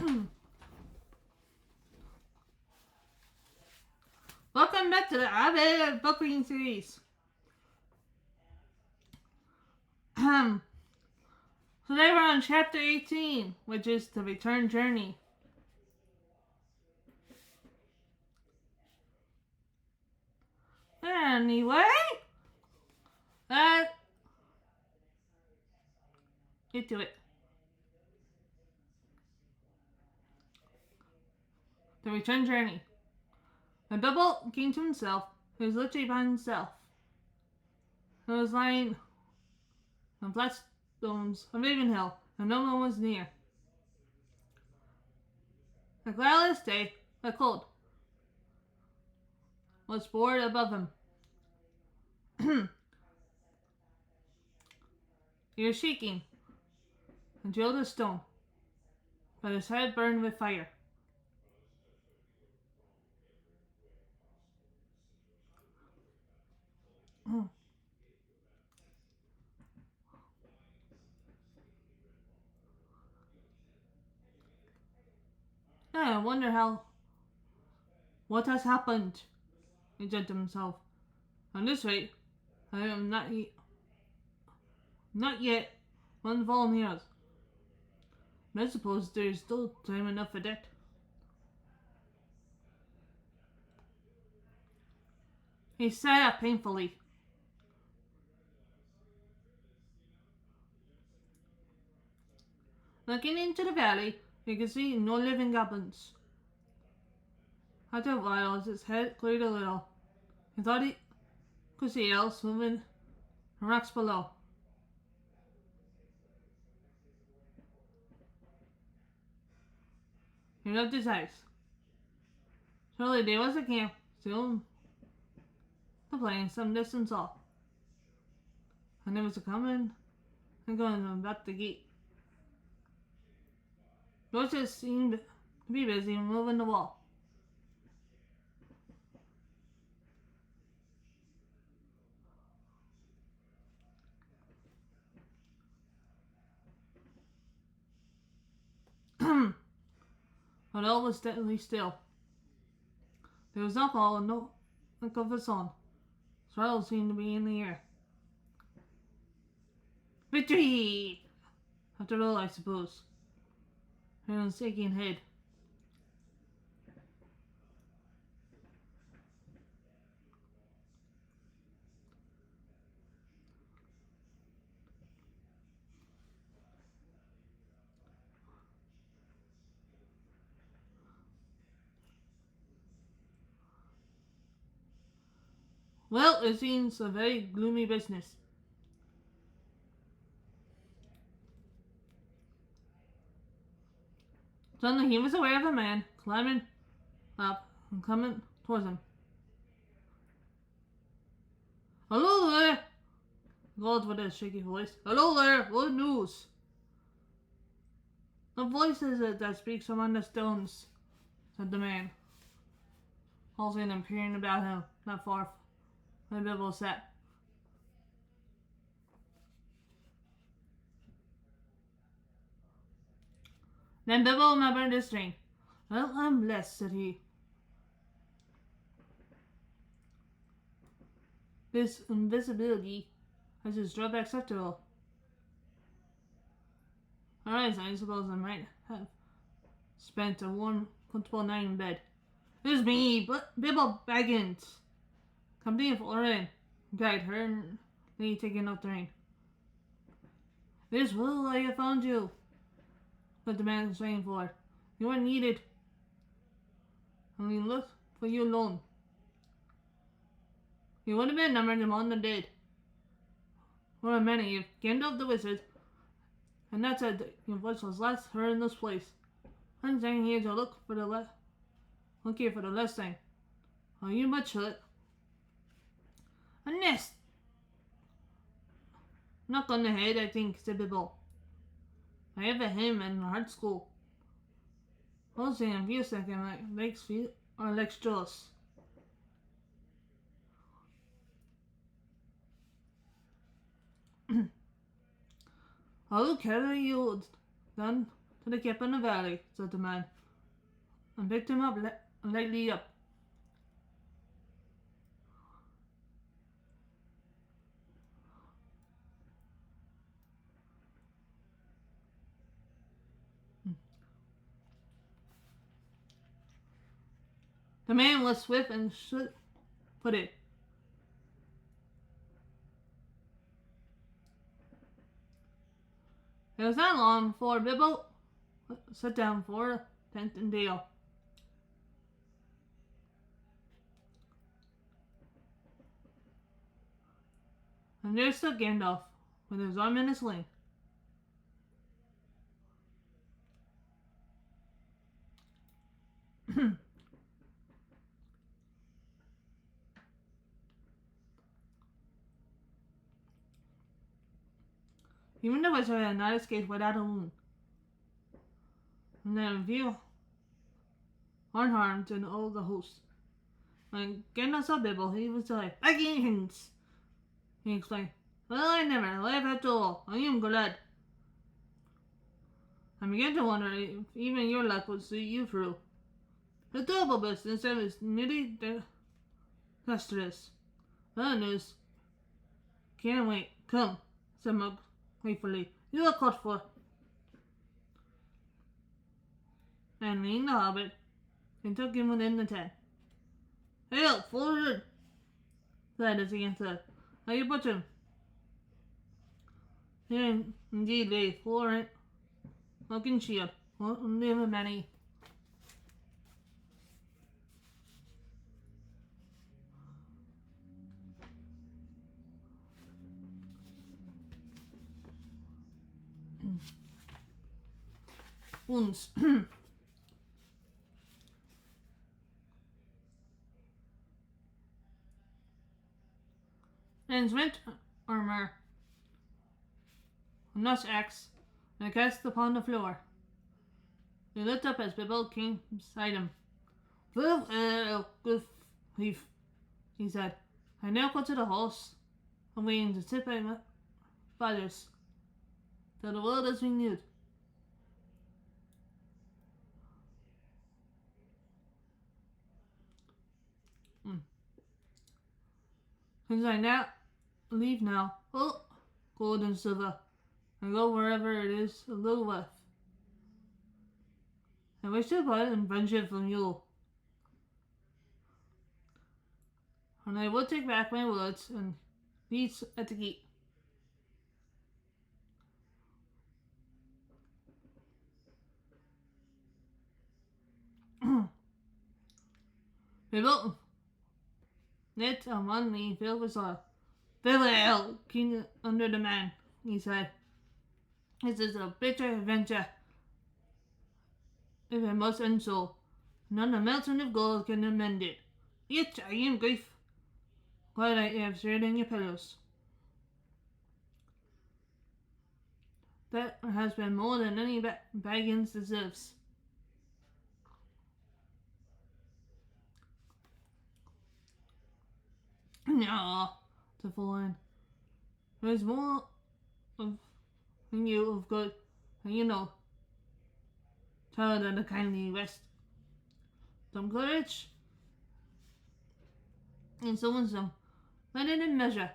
Welcome back to the Hobbit book reading series. Today we're on chapter 18, which is the return journey. Anyway, let's get to it. The return journey. The double came to himself. He was literally by himself. He was lying on flat stones of Ravenhill, and no one was near. The cloudless day, the cold, was poured above him. He was shaking and chilled as stone, but his head burned with fire. I wonder what has happened, he said to himself. On this rate, I am not yet one fallen heroes. But I suppose there is still time enough for that. He sat up painfully. Looking into the valley, he could see no living goblins. After a while, as his head cleared a little, he thought he could see elves moving the rocks below. He rubbed his eyes. Surely there was a camp still the plain some distance off, and there was a coming and going about the gate. Horses seemed to be busy moving the wall. But all was deadly still. There was no call and no look of a song. Swirls seemed to be in the air. Victory! After all, I suppose. Everyone's shaking head. Well, it seems a very gloomy business. Suddenly he was aware of a man climbing up and coming towards him. Hello there! He called with a shaky voice. Hello there! What news? The voice is it that speaks among the stones, said the man, halting and peering about him, not far from the Bibble sat. Then Bibble remembered his ring. Well, I'm blessed, said he. This invisibility has its drawbacks after all. Alright, so I suppose I might have spent a warm, comfortable night in bed. It's me, Bibble Baggins. Company of Oren, guide her, Lee taking up the rein. This will I have found you, but the man was waiting for it. You are needed, and we look for you alone. You would have been numbered among the dead. One of many, if Gandalf the wizard, and that said your voice was last heard in this place. I'm saying here to look here for the last time. Are you much hurt? A nest. Knock on the head, I think, said Bibble. I have a hymn in art school. I'll sing a few seconds like legs feet or legs jaws. I'll carry you down to the cap in the valley, said the man, and picked him up lightly up. The man was swift and footed. It was not long before Bibble sat down for a tent and Dale. And there stood Gandalf, with his arm in a sling. Even the wizard had not escaped without a wound. And then view unharmed in all the host. When Gandalf saw Bibble, he was like, "Vikings!" he exclaimed. "Well, I never laugh after all. I am glad. I began to wonder if even your luck would see you through. The double business is nearly disastrous. Bad news. Can't wait. Come," said Mug gratefully. "You are caught for." And leading the hobbit, and took him within the tent. "Hail, forward!" said as he entered. "How you put him?" Here indeed lay Florent, looking shield, only of many. Wounds. And his rent armor, a nut axe, and cast upon the floor. He looked up as Bibble came beside him. "Well, good thief," he said. "I now go to the house. I'm waiting to sit by my fathers till the world is renewed." Since I now leave now, gold and silver, and go wherever it is a little worth. I wish to part in friendship from you. And I will take back my words and beats at the gate. Bibble knit on one knee filled with soil. "Farewell, King under the man," he said. "This is a bitter adventure, if it must end so. None a mountain of gold can amend it. Yet I am glad I have shared in your pillows. That has been more than any Baggins deserves." "No," said Florian. "There is more of in you of good, and you know, child than the kindly West. Some courage, and so and some. Let it in measure.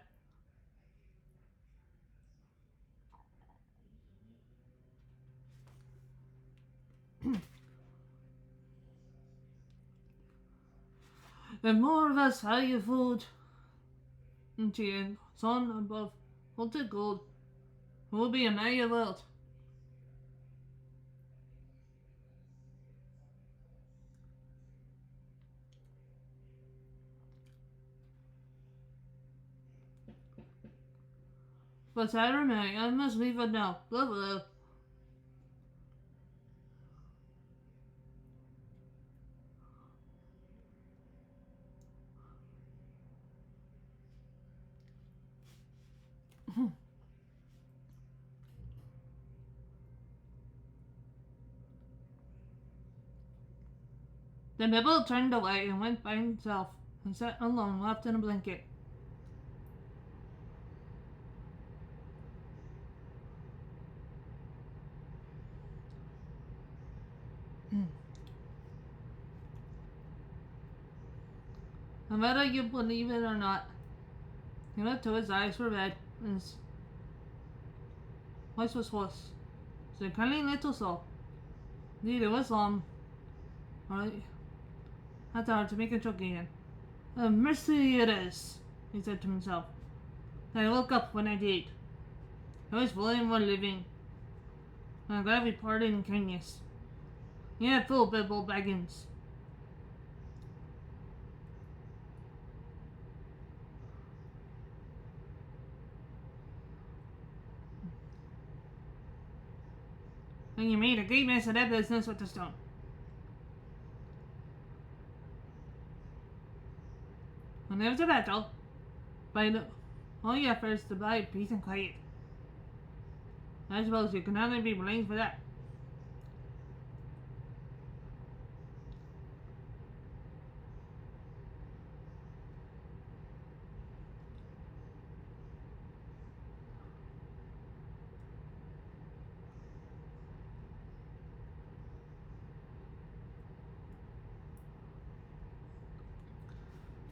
And more of us value food, and cheer, son above, holted gold. It will be a merry world." But Sarah Mary, I must leave it now. Love. Then Bibble turned away and went by himself, and sat alone, wrapped in a blanket. No matter you believe it or not, he looked till his eyes were red and his voice was hoarse. So cunning little soul. Neither was long, or had the heart to make a joke again. A mercy it is, he said to himself. I woke up when I did. I was fully more living. I'm glad we parted in kindness. Yeah, full Bilbo Baggins. And you made a great mess of that business with the stone. When there was a battle, by all your efforts to buy peace and quiet. I suppose you can only be blamed for that.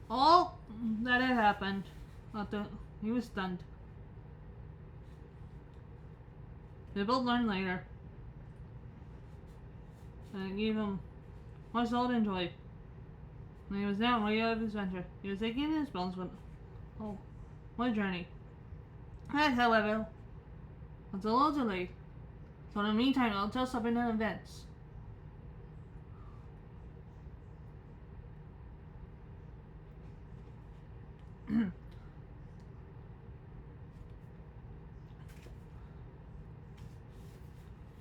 All that had happened, he was stunned. They both learned later. And it gave him much soul and joy. When he was now way out of his venture, he was aching in his bones with what a journey. That, however, was a little delayed. So in the meantime, I'll tell something in events.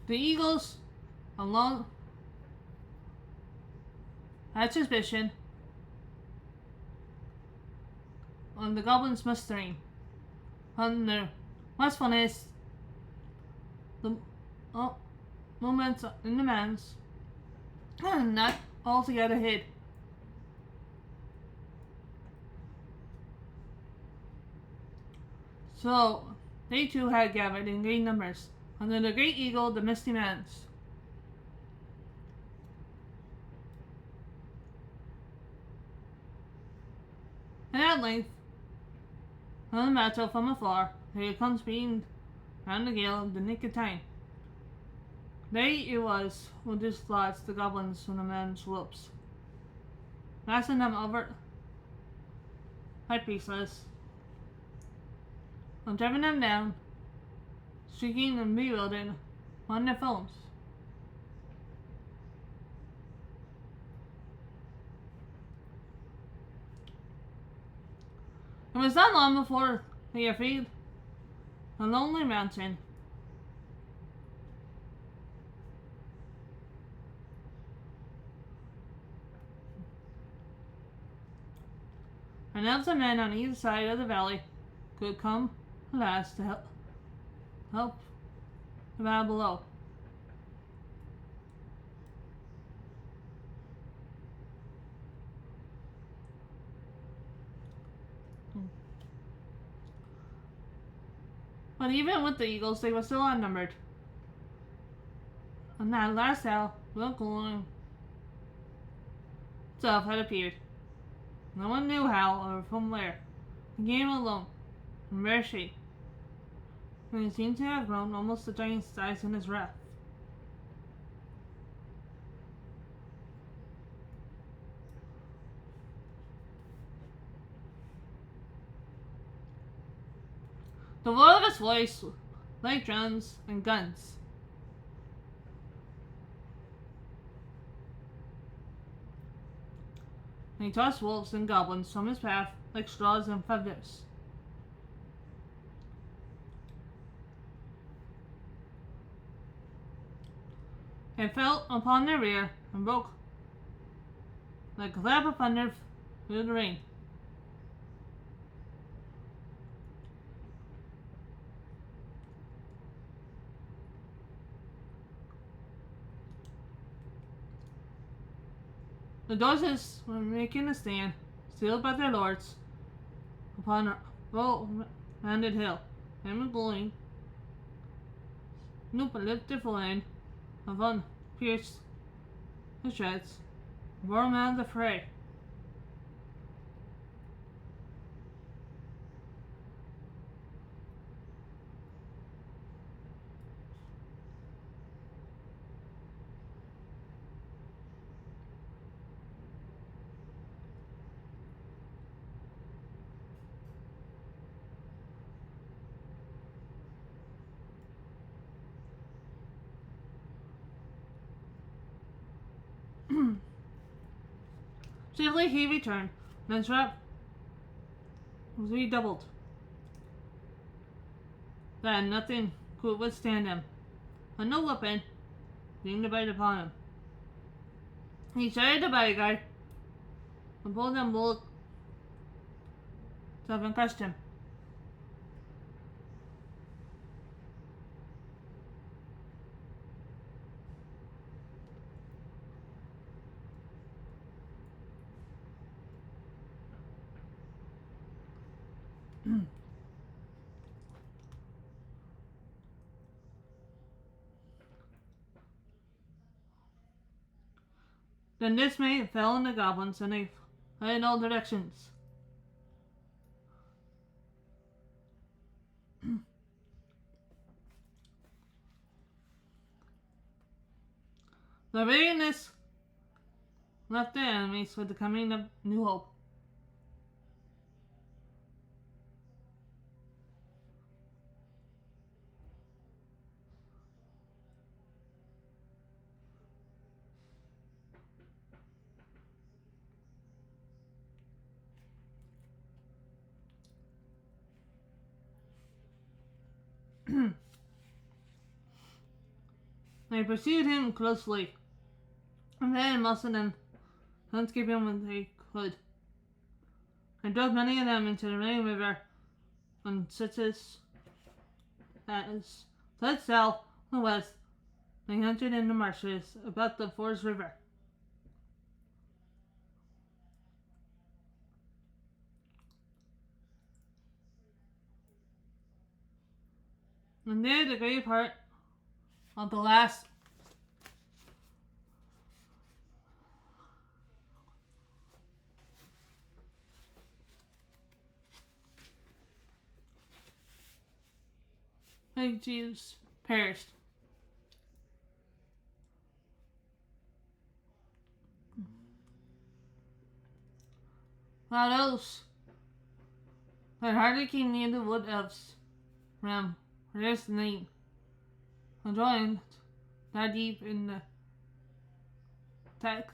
The Eagles, along, had suspicion on the goblins mustering on their wastefulness, the moments in the man's not altogether hid. So they too had gathered in great numbers under the great eagle, the misty man's. And at length, on the matter from afar, they had come speeding round the gale of the nick of time. They it was who dislodged the goblins from the man's lips, fastened them over by pieces, and driven them down, shrieking and bewildered on their phones. It was not long before they freed a lonely mountain. And as the men on either side of the valley could come at last to help the battle below. But even with the Eagles, they were still outnumbered. And that last hour, Will Cooling itself had appeared. No one knew how or from where. He came alone, in rare shape, and he seemed to have grown almost a giant's size in his wrath. The roar of his voice, like drums and guns. And he tossed wolves and goblins from his path like straws and feathers. It fell upon their rear and broke like a clap of thunder through the rain. The Dorses were making a stand, sealed by their lords, upon a rounded hill, and glowing. Snoop lifted for land, upon pierced to shreds, bore him out of the fray. Safely he returned, and his wrath was redoubled. Then nothing could withstand him, and no weapon seemed to bite upon him. He shouted the bodyguard and pulled them both to have crushed him. Then dismay fell on the goblins, and they fled in all directions. The readiness left the enemies with the coming of new hope. They pursued him closely, and then most of them couldn't escape him when they could. They drove many of them into the main river, and such as fled south and west. They entered in the marshes about the Forest River. And there the great part of the last Jews perished. While those that hardly came near the wood elves realm were just name, and joined that deep in the tech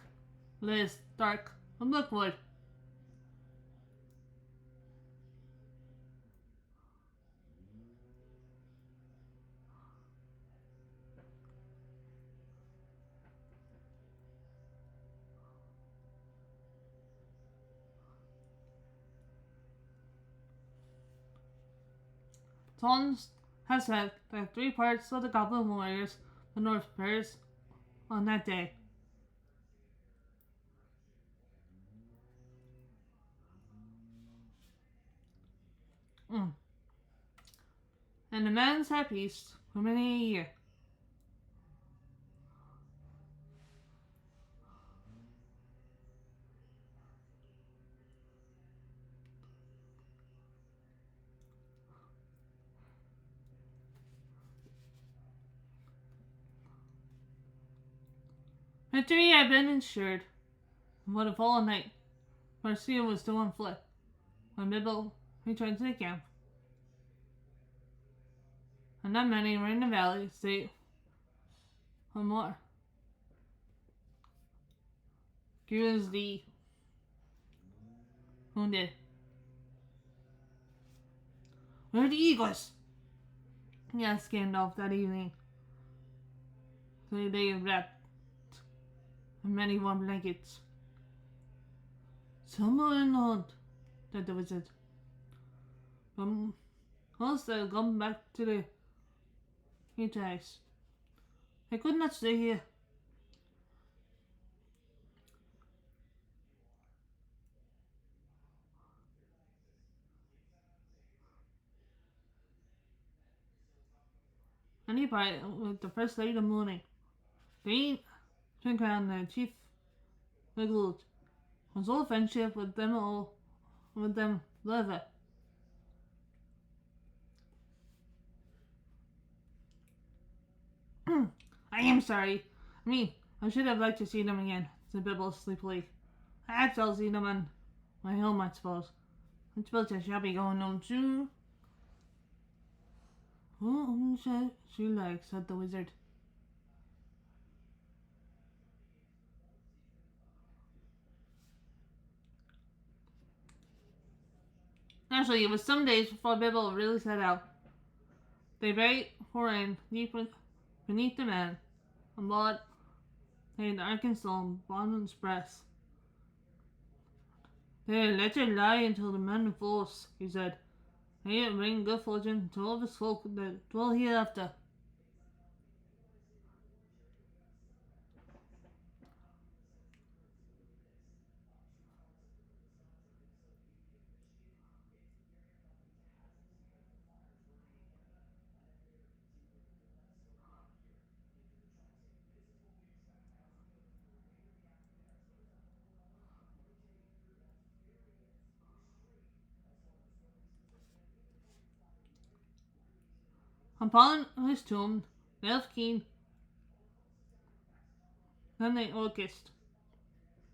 list dark and Blackwood. Tons has said that 3 parts of the Goblin Warriors the North perished on that day. And the men's had peace for many a year. Victory had been ensured, and what a fallen night. Marcia was still on foot when Bibble returned to the camp. And not many were in the valley, save one more. He was the wounded. Where are the eagles? He asked Gandalf that evening. So they wrapped in many warm blankets. Somewhere in the hunt, said the wizard. Most have gone back to the Hittites. I could not stay here. And he parted with the first light of morning. Green Drink around the chief wiggled. Was all friendship with them leather. I am sorry. I should have liked to see them again, said Bibble sleepily. Perhaps I'll see them on my home, I suppose. I suppose I shall be going home soon. Oh, she like, said the wizard. Actually, it was some days before Bibble really set out. They buried Horan deep beneath the man, and blood laid the Arkansas on Bondon's breast. They let her lie until the man falls, he said. May it bring good fortune to all the folk that dwell hereafter. Upon his tomb, the elf king, then the orchest.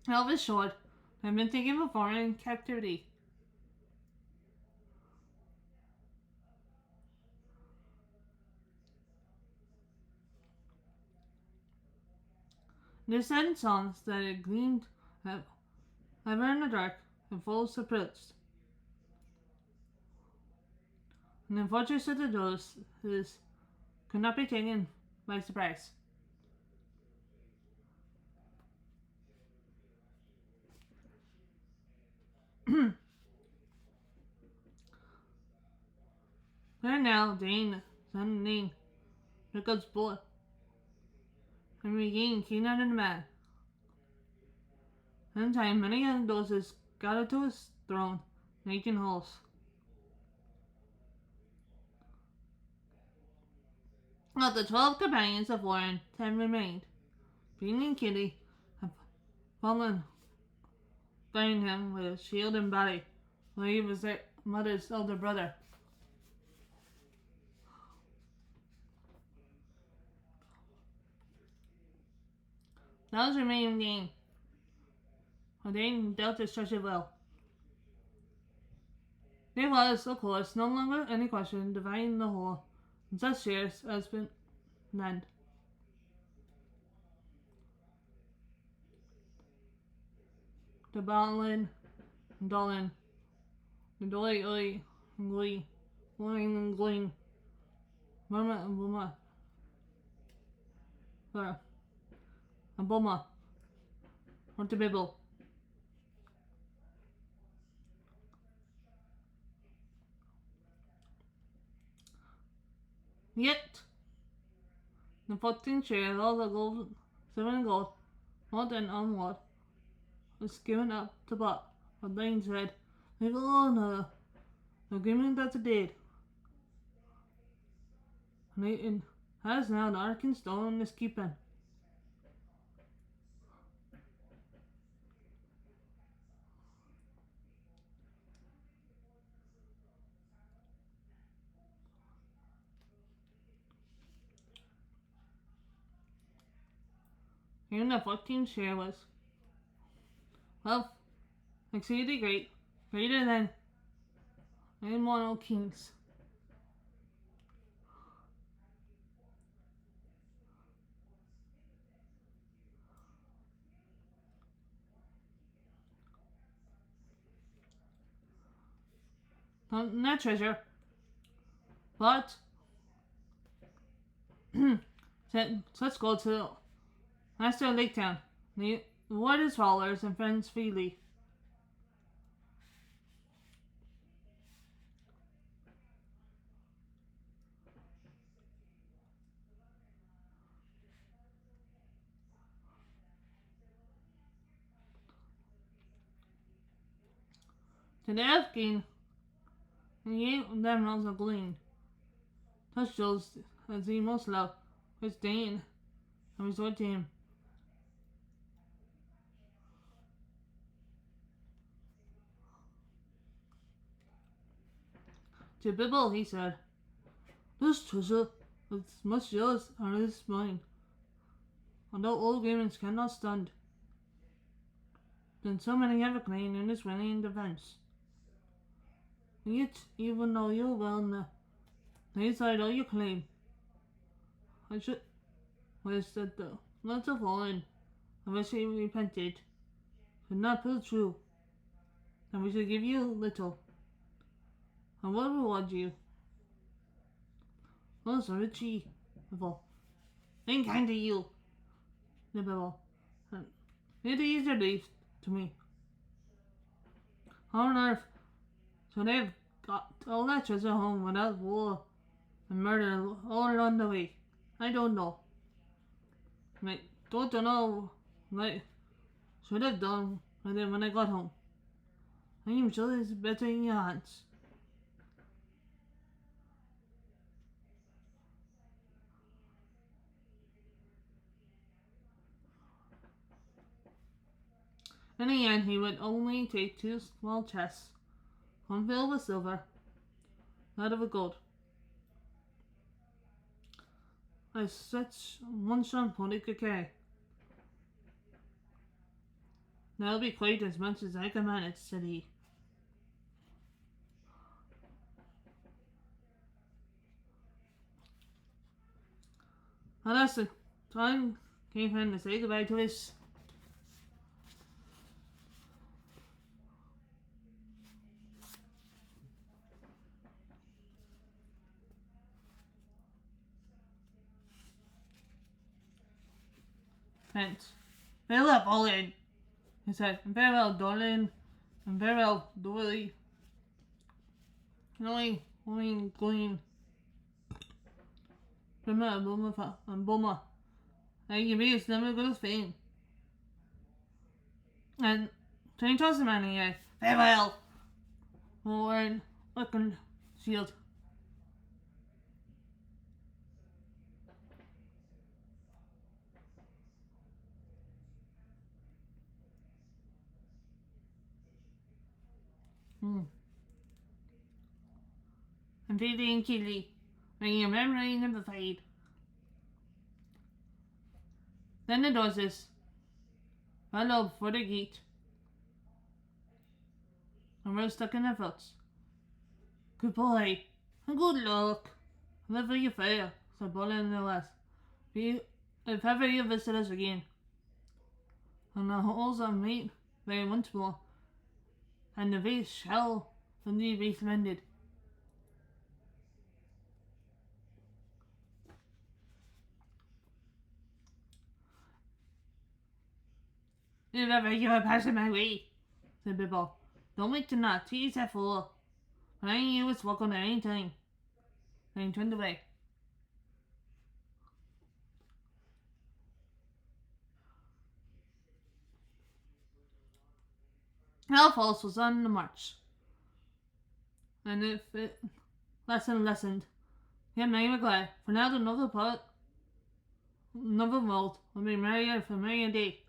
Elvis Short had been taken from foreign captivity. They sang songs that had gleamed ever in the dark and full of surprise. And the fortress of the doors could not be taken by surprise. There now, Dane, son Nane, Rickard's boy, and regained King out of the man. In time, many young doses gathered to his throne, making halls. Of the 12 companions of Warren, 10 remained. Bean and Kitty had fallen, burying him with his shield and body, while he was their mother's elder brother. That was remaining Dane. For Dane dealt his treasure well. There was, of course, no longer any question dividing the whole, in such shares as been lent. The Balin, Dolan, the Dolly Oi, and Glee, Gling and Gling, Murma and Buma, and Buma, or the Bibble. Yet, the 14th share of all the gold, silver and gold, malt and unwalled, was given up to Buck. But Lane said, leave alone the agreement that it did. And it has now the Arkansas stone is keeping. Even the 14th share was, well, exceedingly great, greater than any mono kings. Not treasure, but let's go to Master Lake Town. The reward his followers and friends freely. To the elf king, and gave them also glean. Such those as he most loved, with Dane, and resort to him. To Bibble he said, "This treasure is much yours and is mine, and though all humans cannot stand, then so many have a claim in this winning defense. And yet, even though you're well on the inside of your claim, I should wish that the lots of fallen of which he repented could not prove true, and we should give you little, and will reward you. Also, Richie, Bibble, being kind to you, the Bibble, and it is your leave to me. How on earth should they have got all that treasure home without war and murder all along the way? I don't know. I don't know what I should have done with it when I got home. I am sure it's better in your hands." In the end, he would only take 2 small chests, one filled with silver, the other with gold. As such, one strong pony could carry. "That'll be quite as much as I can manage," said he. And that's the time came for him to say goodbye to his friends. "Farewell, Pauline," he said, "and farewell, darling, and farewell, Dory. Going Bummer and Bummer. I give you never good as fame. And Tony tossed the man in the air. Farewell! Warren, looking shield. And Phoebe and Kitty, making a memory never fade. Then the doors followed for the gate, and were stuck in their thoughts. "Goodbye, and good luck, wherever you fare," said Bola in the last. "If ever you visit us again, and the halls are made there once more, and the vase shall indeed be splendid." "If ever you are passing my way," said Bibble, "don't wait to knock, tease that fool. But I knew it's welcome at any time." Then he turned away. Elfos was on the march, and if it lessened, yet many were glad, for now the novel world will be merrier for many a day.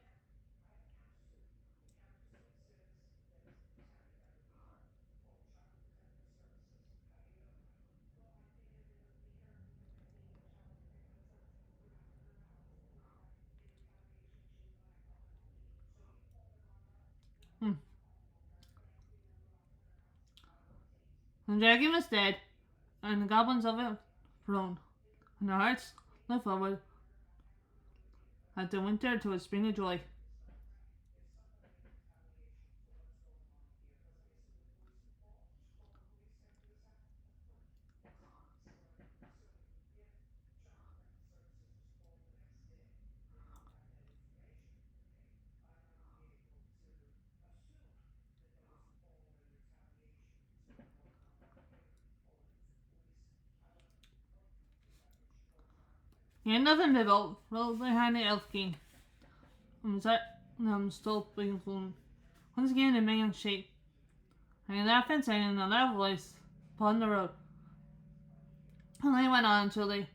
The dragon was dead, and the goblins of it thrown, and their hearts looked forward at the winter to a spring of joy. The end of the middle rolled behind the elf king, and was at still being flown. Once again in man's shape, and he laughed and sang in a loud voice upon the road. And they went on until they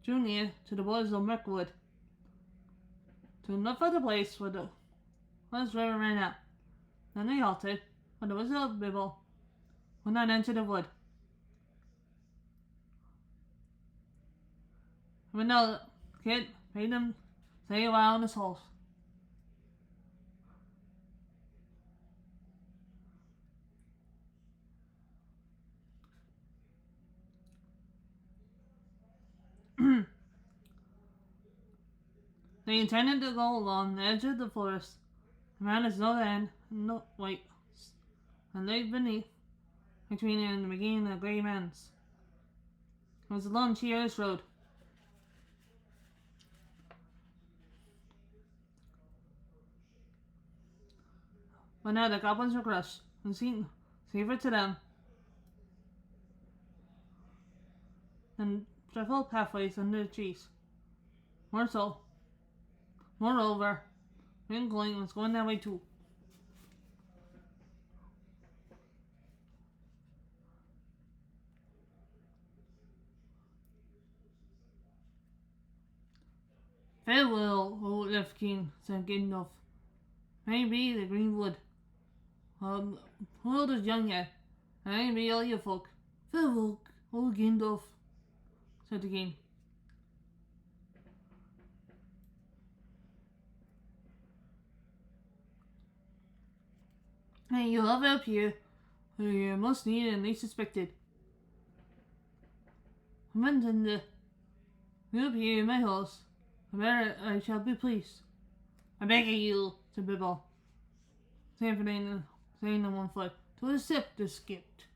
drew near to the borders of Mirkwood, to enough of the place where the West River ran out. Then they halted, but the wizard of Bibble would not enter the wood. But now the kid made him stay a while in his house. They intended to go along the edge of the forest, around its north end, no wait, and lay beneath, between it and the beginning of the Grey Mountains. It was a long, cheerless road. But now the goblins were crushed, and seemed safer to them than travel pathways under the trees. Moreover, Wrinkling was going that way too. Farewell, old Left King, said Gandalf. Maybe the greenwood. The world is young yet, and I be all your folk. Farewell, old Gandalf, said the king. And you have help here, where you most needed and least suspected. Amanda, you appear in my house. I shall be pleased. I beg of you, said Bibble, saying on one foot, to accept this gift.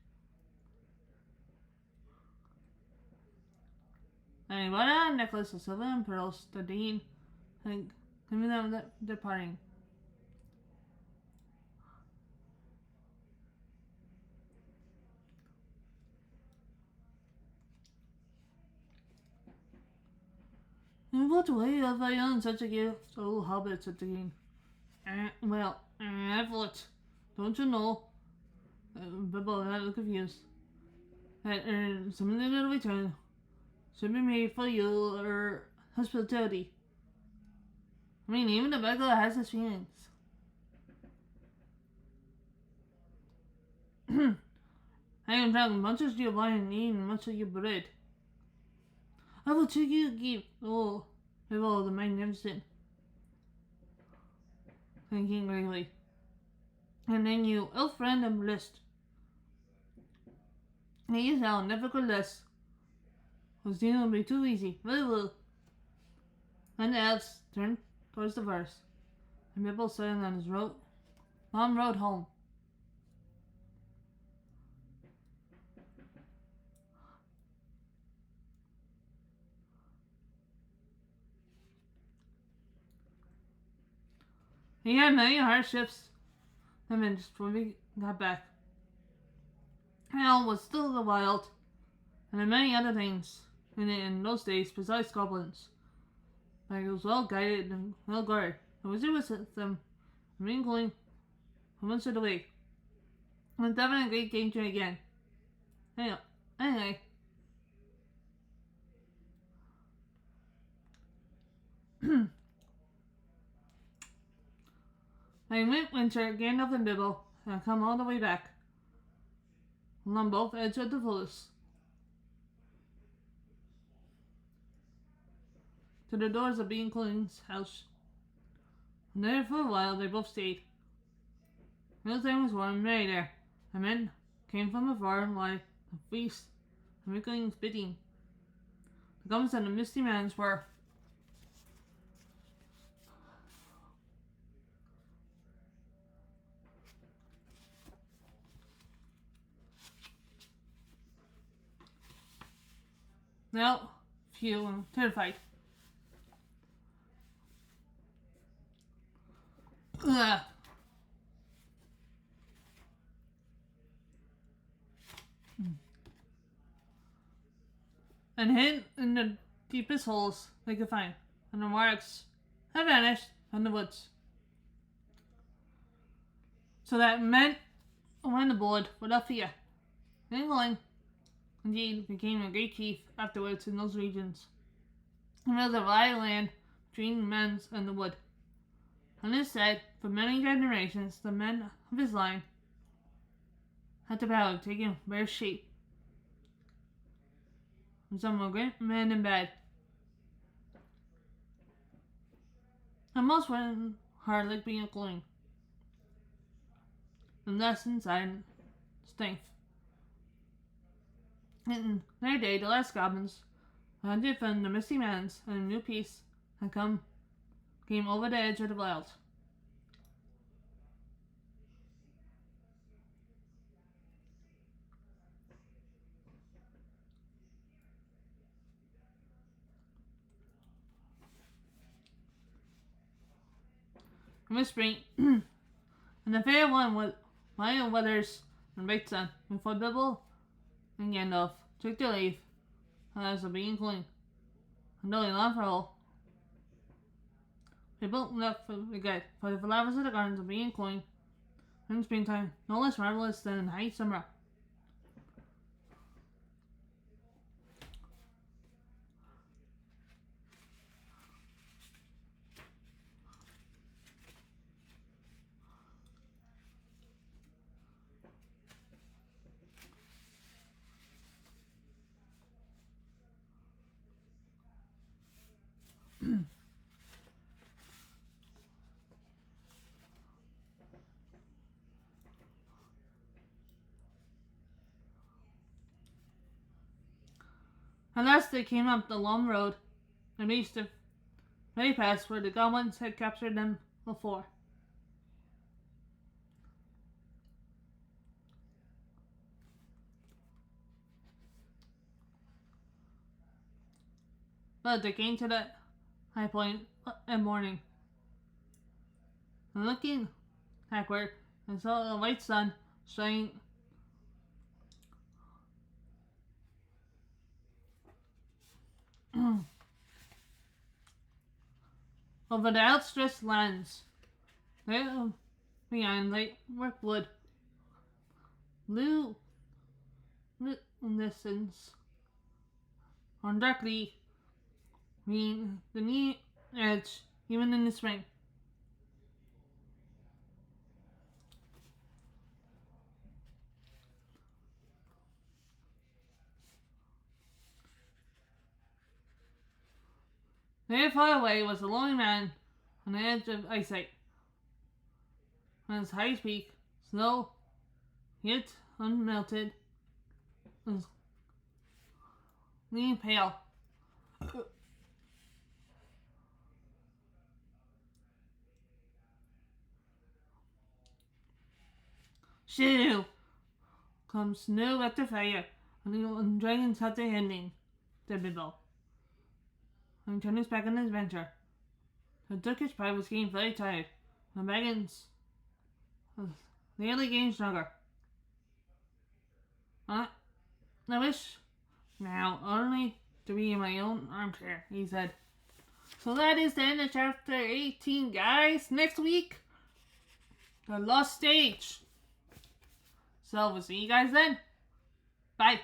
And he brought out a necklace of silver and pearls to Dean, and giving them departing. In what way have I earned such a gift, old hobbit, said the king. I thought, don't you know? Bibble had a little confused. That something in return should be made for your hospitality. I mean, even the beggar has his feelings. I am drinking much of your wine and eating much of your bread. I will take you a gift, oh, Bibble the Magnificent, said King gravely. And then you, elf friend and blessed. He shall nevertheless, was dealing will be too easy. Very well. And the elves turned towards the verse, and Bibble started on his long road home. He had many hardships just when we got back. Hell was still the wild, and there were many other things in those days besides goblins. But he was well guided and well guarded. The wizard was with them, wrinkling from one side of the way. It was definitely a great danger again. Anyway. I went winter, Gandalf and Bibble, and I come all the way back, along both edges of the forest, to the doors of Bean Cling's house. And there for a while they both stayed. The time was warm and merry there, and men came from afar and wide, to feast and Wrinkling's bidding. The goblins and the misty mountains were now few and terrified. Ugh. And hid in the deepest holes they could find, and the marks had vanished from the woods. So that men went aboard without fear. England, indeed, became a great chief afterwards in those regions. It was a wide land between the men's and the wood. On this side, for many generations, the men of his line had the power of taking various shape. And some were great men in bed, and most would hardly be including. And thus inside strength. In their day, the last goblins had defend the misty lands, and a new peace had came over the edge of the wilds. In the spring, and the fair one with Maya Weathers and Big Sun, before Bibble and Gandalf took their leave as a being clean, and only long for all. People looked for the good, for the flowers of the gardens of being clean in springtime, no less marvelous than in high summer. And thus they came up the long road and reached the very pass where the goblins had captured them before. But they came to the high point in morning, and looking backward, and saw the white sun shining over the outstretched lands. There behind lay wood, blue distance, on darkly green the near edge, even in the spring. There far away was a lonely man on the edge of eyesight. On his highest peak, snow, yet unmelted, was lean pale. Shoo! Comes snow after fire, and the dragons have their ending, said Bilbo. And turned his back on his adventure. The Turkish pride was getting very tired. The Baggins was nearly getting stronger. I wish now only to be in my own armchair, he said. So that is the end of chapter 18, guys. Next week, the lost stage. So we'll see you guys then. Bye.